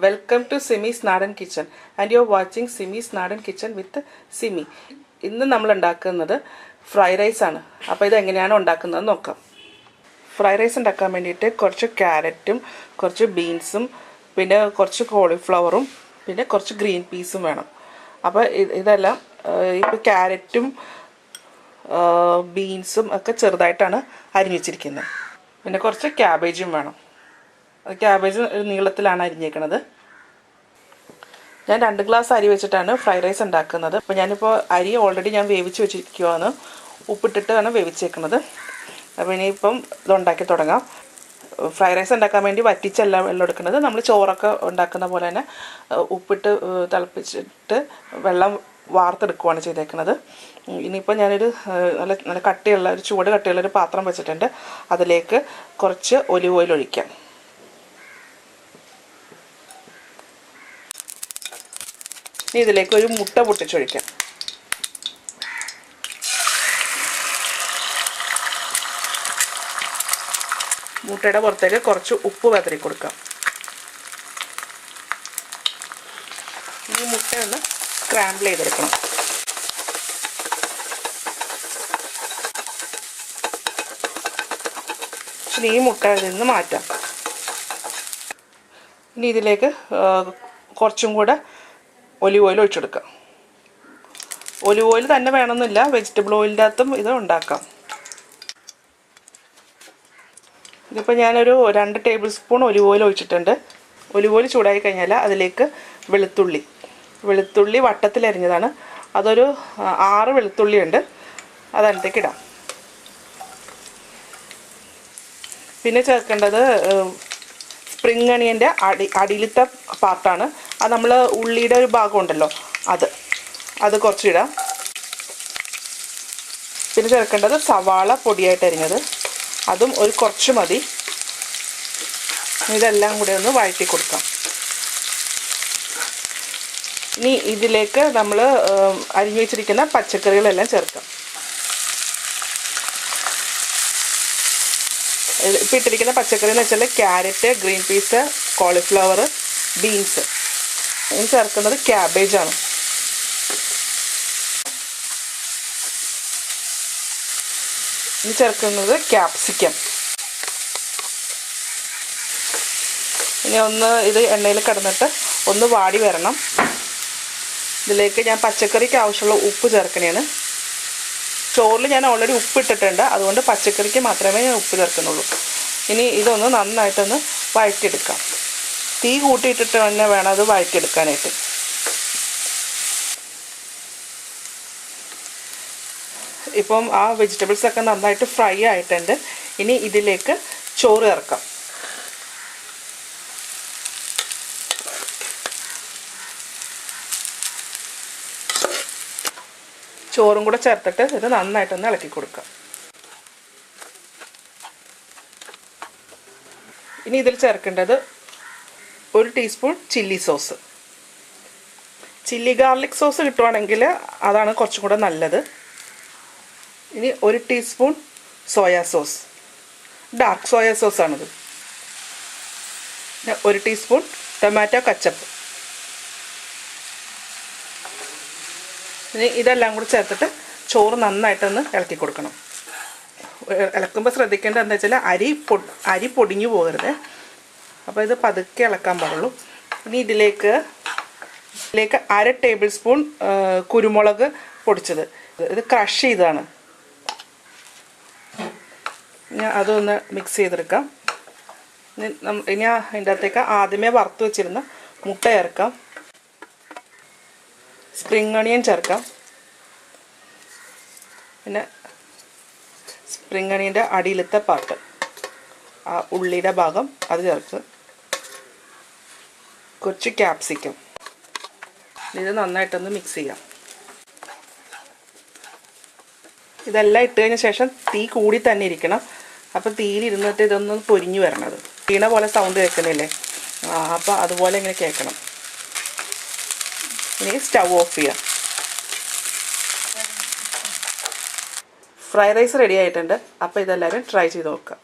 Welcome to Simis Nadan Kitchen and you are watching Simis Nadan Kitchen with Simi. ഇന്ന് നമ്മൾ ഉണ്ടാക്കുന്നത് fried rice ആണ്. അപ്പോൾ ഇത് എങ്ങനെയാണ് ഉണ്ടാക്കുന്നത് നോക്കാം. ഫ്രൈഡ് റൈസ് ഉണ്ടാക്കാൻ വേണ്ടിയിട്ട് കുറച്ച് ക്യാരറ്റും കുറച്ച് ബീൻസും പിന്നെ കുറച്ച് കോളിഫ്ലവറും പിന്നെ കുറച്ച് ഗ്രീൻ പീസും വേണം. അപ്പോൾ ഇതെല്ലാം ഇപ്പോൾ ക്യാരറ്റും ബീൻസും ഒക്കെ ചെറുതായിട്ടാണ് അരിഞ്ഞു വെച്ചിരിക്കുന്നത്. പിന്നെ കുറച്ച് ക്യാബേജും വേണം. ക്യാബേജ് നീളത്തിലാണ് അരിഞ്ഞേക്കുന്നത്. ഞാൻ 2 ഗ്ലാസ് അരി വെച്ചിട്ടാണ് ഫ്രൈഡ് റൈസ് ഉണ്ടാക്കുന്നത്. അപ്പോൾ ഞാനിപ്പോൾ അരി ഓൾറെഡി ഞാൻ വേവിച്ച് വെച്ചിരിക്കുവാണ്, ഉപ്പിട്ടിട്ടാണ് വേവിച്ചേക്കുന്നത്. അപ്പോൾ ഇനിയിപ്പം ഇതുണ്ടാക്കി തുടങ്ങാം. ഫ്രൈഡ് റൈസ് ഉണ്ടാക്കാൻ വേണ്ടി വറ്റിച്ചല്ല വെള്ളം എടുക്കുന്നത്. നമ്മൾ ചോറൊക്കെ ഉണ്ടാക്കുന്ന പോലെ തന്നെ ഉപ്പിട്ട് തിളപ്പിച്ചിട്ട് വെള്ളം വാർത്തെടുക്കുകയാണ് ചെയ്തേക്കുന്നത്. ഇനിയിപ്പോൾ ഞാനൊരു നല്ല കട്ടിയുള്ള ഒരു ചൂട് കട്ടിയുള്ളൊരു പാത്രം വെച്ചിട്ടുണ്ട്. അതിലേക്ക് കുറച്ച് ഒലിവ് ഓയിൽ ഒഴിക്കാം. ഇതിലേക്ക് ഒരു മുട്ട പൊട്ടിച്ചൊഴിക്കാം. മുട്ടയുടെ പുറത്തേക്ക് കുറച്ച് ഉപ്പ് വിതറി കൊടുക്കാം. ഈ മുട്ടയൊന്ന് സ്ക്രാമ്പിൾ ചെയ്തെടുക്കണം. ഇനി ഈ മുട്ട ഇതിൽ നിന്ന് മാറ്റാം. ഇനി ഇതിലേക്ക് കുറച്ചും കൂടെ ഒലിവ് ഓയിൽ ഒഴിച്ചെടുക്കാം. ഒലിവ് ഓയിൽ തന്നെ വേണമെന്നില്ല, വെജിറ്റബിൾ ഓയിലിൻ്റെ അകത്തും ഇത് ഉണ്ടാക്കാം. ഇതിപ്പോൾ ഞാനൊരു 2 ടേബിൾ സ്പൂൺ ഒലിവ് ഓയിൽ ഒഴിച്ചിട്ടുണ്ട്. ഒലിവ് ഓയിൽ ചൂടായി കഴിഞ്ഞാൽ അതിലേക്ക് വെളുത്തുള്ളി വട്ടത്തിലരിഞ്ഞതാണ്. അതൊരു 6 വെളുത്തുള്ളി ഉണ്ട്, അതതിനകത്തേക്ക് ഇടാം. പിന്നെ ചേർക്കേണ്ടത് സ്പ്രിംഗ് അണിയൻ്റെ അടിയിലത്തെ പാർട്ടാണ്. അത് നമ്മൾ ഉള്ളിയുടെ ഒരു ഭാഗം ഉണ്ടല്ലോ, അത് കുറച്ചിടാം. പിന്നെ ചേർക്കേണ്ടത് സവാള പൊടിയായിട്ട് അരിഞ്ഞത്, അതും ഒരു കുറച്ച് മതി. ഇതെല്ലാം കൂടെ ഒന്ന് വഴറ്റി കൊടുക്കാം. ഇനി ഇതിലേക്ക് നമ്മൾ അരിഞ്ഞു വെച്ചിരിക്കുന്ന പച്ചക്കറികളെല്ലാം ചേർക്കാം. ഇപ്പോൾ ഇട്ടിരിക്കുന്ന പച്ചക്കറി എന്ന് വെച്ചാൽ carrot, green peas, cauliflower, beans. ഇനി ചേർക്കുന്നത് ക്യാബേജാണ്. ഇനി ചേർക്കുന്നത് ക്യാപ്സിക്കം. ഇനി ഇത് എണ്ണയിൽ കിടന്നിട്ട് ഒന്ന് വാടി വരണം. ഇതിലേക്ക് ഞാൻ പച്ചക്കറിക്ക് ആവശ്യമുള്ള ഉപ്പ് ചേർക്കണേണ്. ചോറിൽ ഞാൻ ഓൾറെഡി ഉപ്പിട്ടിട്ടുണ്ട്, അതുകൊണ്ട് പച്ചക്കറിക്ക് മാത്രമേ ഞാൻ ഉപ്പ് ചേർക്കുന്നുള്ളൂ. ഇനി ഇതൊന്ന് നന്നായിട്ടൊന്ന് വഴറ്റിയെടുക്കാം. തീ കൂട്ടിയിട്ടിട്ട് തന്നെ വേണം അത് വഴറ്റിയെടുക്കാനായിട്ട്. ഇപ്പം ആ വെജിറ്റബിൾസൊക്കെ നന്നായിട്ട് ഫ്രൈ ആയിട്ടുണ്ട്. ഇനി ഇതിലേക്ക് ചോറ് ചേർക്കാം. ചോറും കൂടെ ചേർത്തിട്ട് ഇത് നന്നായിട്ടൊന്ന് ഇളക്കി കൊടുക്കാം. ഇനി ഇതിൽ ചേർക്കേണ്ടത് 1 teaspoon chilli sauce. Chilli garlic sauce കിട്ടുവാണെങ്കിൽ അതാണ് കുറച്ചും കൂടെ നല്ലത്. ഇനി 1 teaspoon soya sauce, dark soya സോസാണിത്. 1 ടീസ്പൂൺ ടൊമാറ്റോ കച്ചപ്പ്. ഇനി ഇതെല്ലാം കൂടി ചേർത്തിട്ട് ചോറ് നന്നായിട്ടൊന്ന് ഇളക്കി കൊടുക്കണം. ഇളക്കുമ്പോൾ ശ്രദ്ധിക്കേണ്ടത് എന്താ വെച്ചാൽ അരി പൊടിഞ്ഞു പോകരുത്. അപ്പോൾ ഇത് പതുക്കെ ഇളക്കാൻ പാടുള്ളൂ. ഇനി ഇതിലേക്ക് 1/2 ടേബിൾ സ്പൂൺ കുരുമുളക് പൊടിച്ചത്, ഇത് ക്രഷ് ചെയ്തതാണ്. ഞാൻ അതൊന്ന് മിക്സ് ചെയ്തെടുക്കാം. ഇനി അതിൻ്റെ അകത്തേക്ക് ആദ്യമേ വറുത്ത് വെച്ചിരുന്ന മുട്ട ചേർക്കാം. സ്പ്രിംഗ് അണിയൻ ചേർക്കാം. പിന്നെ സ്പ്രിംഗ് അണിയൻ്റെ അടിയിലത്തെ പാർട്ട്, ആ ഉള്ളിയുടെ ഭാഗം, അത് ചേർക്കുക. കുറച്ച് ക്യാപ്സിക്കം. ഇത് നന്നായിട്ടൊന്ന് മിക്സ് ചെയ്യാം. ഇതെല്ലാം ഇട്ട് കഴിഞ്ഞ ശേഷം തീ കൂടി തന്നെ ഇരിക്കണം. അപ്പോൾ തീയിലിരുന്നിട്ട് ഇതൊന്ന് പൊരിഞ്ഞു വരണത്. വീണ പോലെ സൗണ്ട് കേൾക്കുന്നില്ലേ, അപ്പോൾ അതുപോലെ ഇങ്ങനെ കേൾക്കണം. ഇനി സ്റ്റൗ ഓഫ് ചെയ്യാം. ഫ്രൈഡ് റൈസ് റെഡി ആയിട്ടുണ്ട്. അപ്പോൾ ഇതെല്ലാവരും ട്രൈ ചെയ്ത് നോക്കാം.